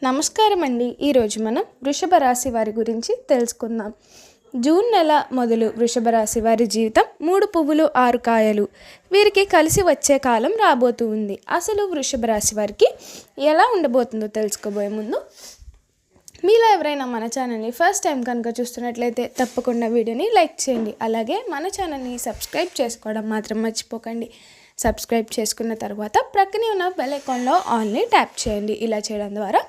నమస్కారం అండి. ఈరోజు మనం వృషభ రాశి వారి గురించి తెలుసుకుందాం. జూన్ నెల మొదలు వృషభ రాశి వారి జీవితం 3 పువ్వులు 6 కాయలు. వీరికి కలిసి వచ్చే కాలం రాబోతూ ఉంది. అసలు వృషభ రాశి వారికి ఎలా ఉండబోతుందో తెలుసుకోబోయే ముందు మీలో ఎవరైనా మన ఛానల్ని ఫస్ట్ టైం కనుక చూస్తున్నట్లయితే తప్పకుండా వీడియోని లైక్ చేయండి. అలాగే మన ఛానల్ని సబ్స్క్రైబ్ చేసుకోవడం మాత్రం మర్చిపోకండి. సబ్స్క్రైబ్ చేసుకున్న తర్వాత ప్రక్కనే ఉన్న బెల్ ఐకాన్లో ఆల్ని ట్యాప్ చేయండి. ఇలా చేయడం ద్వారా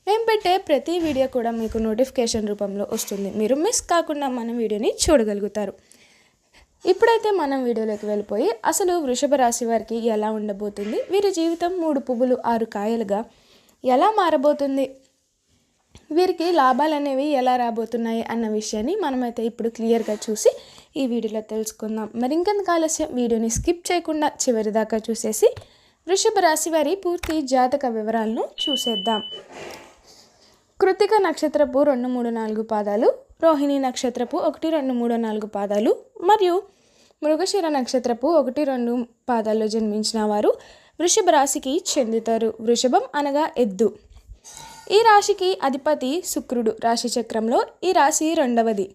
మేము పెట్టే ప్రతి వీడియో కూడా మీకు నోటిఫికేషన్ రూపంలో వస్తుంది. మీరు మిస్ కాకుండా మన వీడియోని చూడగలుగుతారు. ఇప్పుడైతే మనం వీడియోలోకి వెళ్ళిపోయి అసలు వృషభ రాశి వారికి ఎలా ఉండబోతుంది, వీరి జీవితం 3 పువ్వులు 6 కాయలుగా ఎలా మారబోతుంది, వీరికి లాభాలు అనేవి ఎలా రాబోతున్నాయి అన్న విషయాన్ని మనమైతే ఇప్పుడు క్లియర్గా చూసి ఈ వీడియోలో తెలుసుకుందాం. మరి ఇంకెందుకు ఆలస్యం, వీడియోని స్కిప్ చేయకుండా చివరి దాకా చూసేసి వృషభ రాశి వారి పూర్తి జాతక వివరాలను చూసేద్దాం. కృతిక నక్షత్రపు 2, 3, 4 పాదాలు, రోహిణి నక్షత్రపు 1, 2, 3, 4 పాదాలు మరియు మృగశిర నక్షత్రపు 1, 2 పాదాల్లో జన్మించిన వారు వృషభ రాశికి చెందుతారు. వృషభం అనగా ఎద్దు. ఈ రాశికి అధిపతి శుక్రుడు. రాశి చక్రంలో ఈ రాశి 2వది.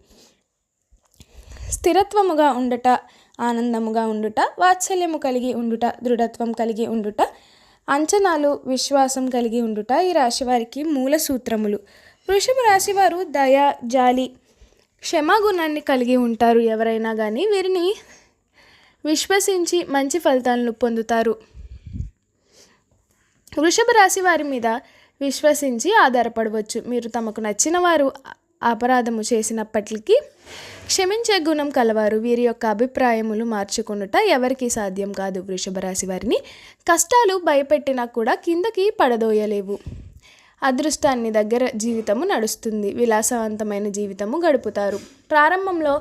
స్థిరత్వముగా ఉండుట, ఆనందముగా ఉండుట, వాత్సల్యము కలిగి ఉండుట, దృఢత్వం కలిగి ఉండుట, అంచనాలు, విశ్వాసం కలిగి ఉండుట ఈ రాశి వారికి మూల సూత్రములు. వృషభ రాశి వారు దయ, జాలి, క్షమాగుణాన్ని కలిగి ఉంటారు. ఎవరైనా కానీ వీరిని విశ్వసించి మంచి ఫలితాలను పొందుతారు. వృషభ రాశి వారి మీద విశ్వసించి ఆధారపడవచ్చు. మీరు తమకు నచ్చిన వారు అపరాధము చేసినప్పటికీ క్షమించే గుణం కలవారు. వీరి యొక్క అభిప్రాయములు మార్చుకొనుట ఎవరికి సాధ్యం కాదు. వృషభ రాశి వారిని కష్టాలు భయపెట్టినా కూడా కిందకి పడదోయలేవు. అదృష్టాన్ని దగ్గర జీవితము నడుస్తుంది. విలాసవంతమైన జీవితము గడుపుతారు. ప్రారంభంలో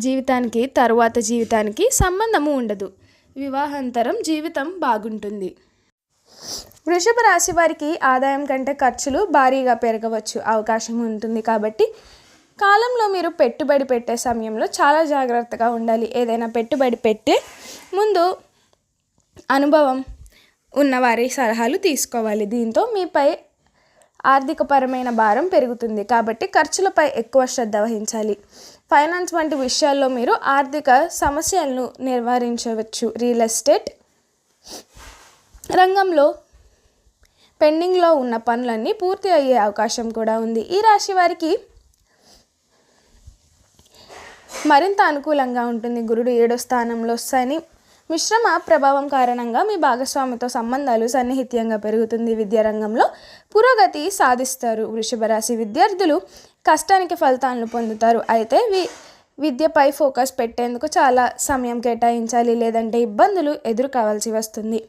జీవితానికి తరువాత జీవితానికి సంబంధము ఉండదు. వివాహాంతరం జీవితం బాగుంటుంది. వృషభ రాశి వారికి ఆదాయం కంటే ఖర్చులు భారీగా పెరగవచ్చు అవకాశం ఉంటుంది. కాబట్టి కాలంలో మీరు పెట్టుబడి పెట్టే సమయంలో చాలా జాగ్రత్తగా ఉండాలి. ఏదైనా పెట్టుబడి పెట్టే ముందు అనుభవం ఉన్నవారి సలహాలు తీసుకోవాలి. దీంతో మీపై ఆర్థికపరమైన భారం పెరుగుతుంది. కాబట్టి ఖర్చులపై ఎక్కువ శ్రద్ధ వహించాలి. ఫైనాన్స్ వంటి విషయాల్లో మీరు ఆర్థిక సమస్యలను నివారించవచ్చు. రియల్ ఎస్టేట్ రంగంలో పెండింగ్లో ఉన్న పనులన్నీ పూర్తి అయ్యే అవకాశం కూడా ఉంది. ఈ రాశి వారికి మరింత అనుకూలంగా ఉంటుంది. గురుడు 7వ స్థానంలో, శని మిశ్రమ ప్రభావం కారణంగా మీ భాగస్వామితో సంబంధాలు సన్నిహిత్యంగా పెరుగుతుంది. విద్యారంగంలో పురోగతి సాధిస్తారు. వృషభ రాశి విద్యార్థులు కష్టానికి ఫలితాలను పొందుతారు. అయితే విద్యపై ఫోకస్ పెట్టేందుకు చాలా సమయం కేటాయించాలి, లేదంటే ఇబ్బందులు ఎదుర్కోవాల్సి వస్తుంది.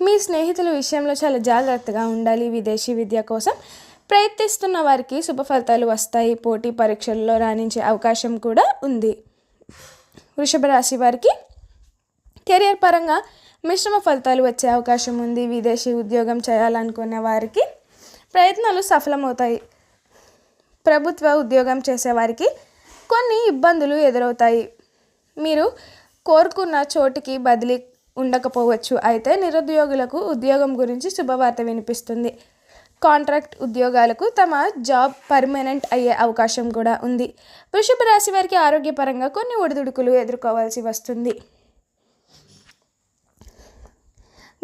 మీ స్నేహితుల విషయంలో చాలా జాగ్రత్తగా ఉండాలి. విదేశీ విద్య కోసం ప్రయత్నిస్తున్న వారికి శుభ ఫలితాలు వస్తాయి. పోటీ పరీక్షల్లో రాణించే అవకాశం కూడా ఉంది. వృషభ రాశి వారికి కెరియర్ పరంగా మిశ్రమ ఫలితాలు వచ్చే అవకాశం ఉంది. విదేశీ ఉద్యోగం చేయాలనుకునే వారికి ప్రయత్నాలు సఫలమవుతాయి. ప్రభుత్వ ఉద్యోగం చేసేవారికి కొన్ని ఇబ్బందులు ఎదురవుతాయి. మీరు కోరుకున్న చోటికి బదిలీ ఉండకపోవచ్చు. అయితే నిరుద్యోగులకు ఉద్యోగం గురించి శుభవార్త వినిపిస్తుంది. కాంట్రాక్ట్ ఉద్యోగాలకు తమ జాబ్ పర్మనెంట్ అయ్యే అవకాశం కూడా ఉంది. వృషభ రాశి వారికి ఆరోగ్యపరంగా కొన్ని ఒడిదుడుకులు ఎదుర్కోవాల్సి వస్తుంది.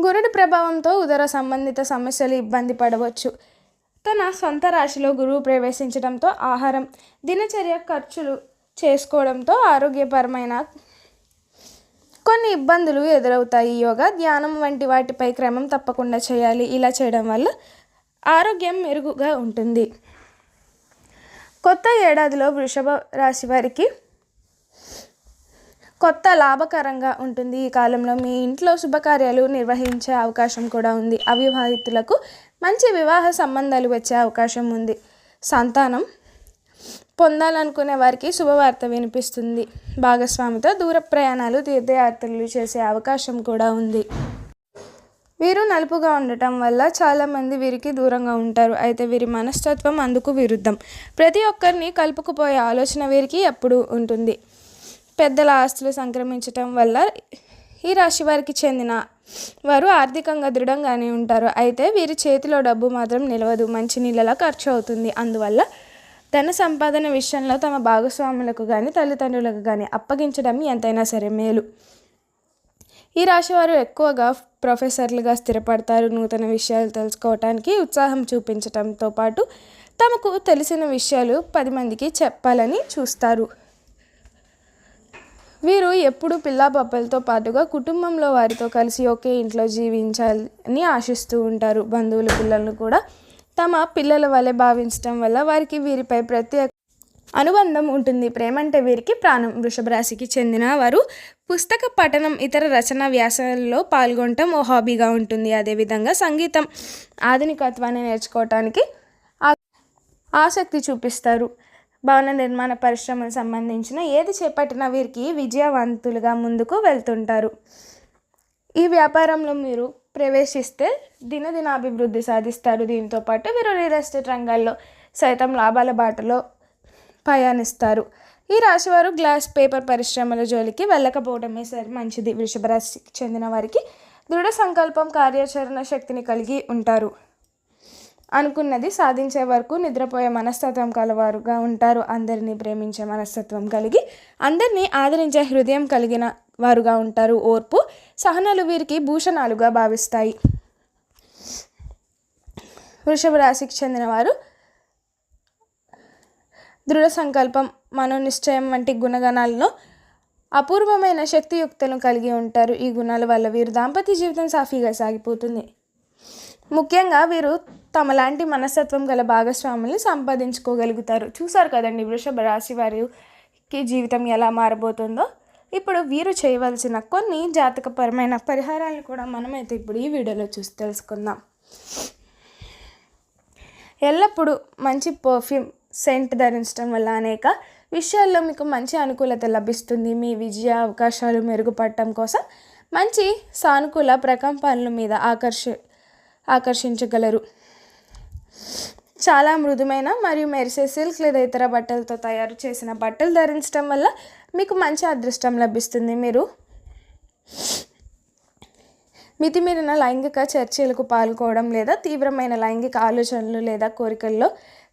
గురుడి ప్రభావంతో ఉదర సంబంధిత సమస్యలు ఇబ్బంది పడవచ్చు. తన సొంత రాశిలో గురువు ప్రవేశించడంతో ఆహారం, దినచర్య ఖర్చులు చేసుకోవడంతో ఆరోగ్యపరమైన కొన్ని ఇబ్బందులు ఎదురవుతాయి. యోగా, ధ్యానం వంటి వాటిపై క్రమం తప్పకుండా చేయాలి. ఇలా చేయడం వల్ల ఆరోగ్యం మెరుగుగా ఉంటుంది. కొత్త ఏడాదిలో వృషభ రాశి వారికి కొత్త లాభకరంగా ఉంటుంది. ఈ కాలంలో మీ ఇంట్లో శుభకార్యాలు నిర్వహించే అవకాశం కూడా ఉంది. అవివాహితులకు మంచి వివాహ సంబంధాలు వచ్చే అవకాశం ఉంది. సంతానం పొందాలనుకునే వారికి శుభవార్త వినిపిస్తుంది. భాగస్వామితో దూర ప్రయాణాలు, తీర్థయాత్రలు చేసే అవకాశం కూడా ఉంది. వీరు నలుపుగా ఉండటం వల్ల చాలామంది వీరికి దూరంగా ఉంటారు. అయితే వీరి మనస్తత్వం అందుకు విరుద్ధం. ప్రతి ఒక్కరిని కలుపుకుపోయే ఆలోచన వీరికి ఎప్పుడూ ఉంటుంది. పెద్దల ఆస్తులు సంక్రమించటం వల్ల ఈ రాశి వారికి చెందిన వారు ఆర్థికంగా దృఢంగానే ఉంటారు. అయితే వీరి చేతిలో డబ్బు మాత్రం నిలవదు, మంచినీళ్ళలా ఖర్చు అవుతుంది. అందువల్ల ధన సంపాదన విషయంలో తమ భాగస్వాములకు కానీ తల్లిదండ్రులకు కానీ అప్పగించడం ఎంతైనా సరే మేలు. ఈ రాశివారు ఎక్కువగా ప్రొఫెసర్లుగా స్థిరపడతారు. నూతన విషయాలు తెలుసుకోవటానికి ఉత్సాహం చూపించడంతో పాటు తమకు తెలిసిన విషయాలు 10 మందికి చెప్పాలని చూస్తారు. వీరు ఎప్పుడు పిల్లాపప్పలతో పాటుగా కుటుంబంలో వారితో కలిసి ఒకే ఇంట్లో జీవించాలని ఆశిస్తూ ఉంటారు. బంధువుల పిల్లలను కూడా తమ పిల్లల వలె భావించడం వల్ల వారికి వీరిపై ప్రత్యేక అనుబంధం ఉంటుంది. ప్రేమ అంటే వీరికి ప్రాణం. వృషభ రాశికి చెందిన వారు పుస్తక పఠనం, ఇతర రచన వ్యాసాలలో పాల్గొనటం ఓ హాబీగా ఉంటుంది. అదేవిధంగా సంగీతం, ఆధునికత్వాన్ని నేర్చుకోవటానికి ఆసక్తి చూపిస్తారు. భవన నిర్మాణ పరిశ్రమకు సంబంధించిన ఏది చేపట్టినా వీరికి విజయవంతులుగా ముందుకు వెళ్తుంటారు. ఈ వ్యాపారంలో మీరు ప్రవేశిస్తే దినదిన అభివృద్ధి సాధిస్తారు. దీంతో పాటు వీరు రియల్ ఎస్టేట్ రంగాల్లో సైతం లాభాల బాటలో పయనిస్తారు. ఈ రాశివారు గ్లాస్ పేపర్ పరిశ్రమల జోలికి వెళ్ళకపోవడమే సరి మంచిది. వృషభ రాశికి చెందిన వారికి దృఢ సంకల్పం, కార్యాచరణ శక్తిని కలిగి ఉంటారు. అనుకున్నది సాధించే వరకు నిద్రపోయే మనస్తత్వం కలవారుగా ఉంటారు. అందరినీ ప్రేమించే మనస్తత్వం కలిగి అందరినీ ఆదరించే హృదయం కలిగిన వారుగా ఉంటారు. ఓర్పు, సహనాలు వీరికి భూషణాలుగా భావిస్తాయి. వృషభ రాశికి చెందిన వారు దృఢ సంకల్పం, మనోనిశ్చయం వంటి గుణగణాలను అపూర్వమైన శక్తియుక్తను కలిగి ఉంటారు. ఈ గుణాల వల్ల వీరు దాంపత్య జీవితం సాఫీగా సాగిపోతుంది. ముఖ్యంగా వీరు తమలాంటి మనస్తత్వం గల భాగస్వాముల్ని సంపాదించుకోగలుగుతారు. చూసారు కదండి వృషభ రాశి వారికి జీవితం ఎలా మారబోతుందో. ఇప్పుడు వీరు చేయవలసిన కొన్ని జాతకపరమైన పరిహారాలను కూడా మనమైతే ఇప్పుడు ఈ వీడియోలో చూసి తెలుసుకుందాం. ఎల్లప్పుడూ మంచి పర్ఫ్యూమ్ సెంట్ ధరించడం వల్ల అనేక విషయాల్లో మీకు మంచి అనుకూలత లభిస్తుంది. మీ విజయ అవకాశాలు మెరుగుపడటం కోసం మంచి సానుకూల ప్రకంపనల మీద ఆకర్షించగలరు. చాలా మృదుమైన మరియు మెరిసే సిల్క్ లేదా ఇతర బట్టలతో తయారు చేసిన బట్టలు ధరించడం వల్ల మీకు మంచి అదృష్టం లభిస్తుంది. మీరు మితిమీరిన లైంగిక చర్చలకు పాల్గొనడం లేదా తీవ్రమైన లైంగిక ఆలోచనలు లేదా కోరికల్లో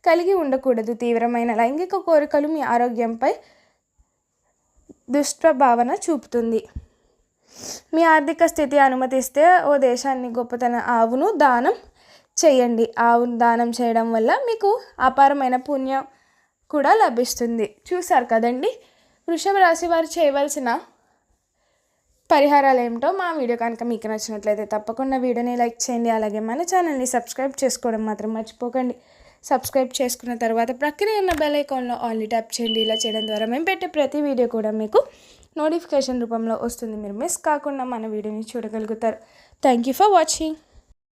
కలిగి ఉండకూడదు. తీవ్రమైన లైంగిక కోరికలు మీ ఆరోగ్యంపై దుష్ప్రభావన చూపుతుంది. మీ ఆర్థిక స్థితి అనుమతిస్తే ఓ దేశాన్ని గొప్పతన ఆవును దానం చేయండి. ఆవును దానం చేయడం వల్ల మీకు అపారమైన పుణ్యం కూడా లభిస్తుంది. చూసారు కదండి వృషభ రాశి వారు చేయవలసిన పరిహారాలు ఏమిటో. మా వీడియో కనుక మీకు నచ్చినట్లయితే తప్పకుండా వీడియోని లైక్ చేయండి. అలాగే మన ఛానల్ని సబ్స్క్రైబ్ చేసుకోవడం మాత్రం మర్చిపోకండి. సబ్స్క్రైబ్ చేసుకున్న తర్వాత ప్రక్కనే ఉన్న బెల్ ఐకాన్లో ఆన్లీ ట్యాప్ చేయండి. ఇలా చేయడం ద్వారా మేము పెట్టే ప్రతి వీడియో కూడా మీకు నోటిఫికేషన్ రూపంలో వస్తుంది. మీరు మిస్ కాకుండా మన వీడియోని చూడగలుగుతారు. Thank you for watching.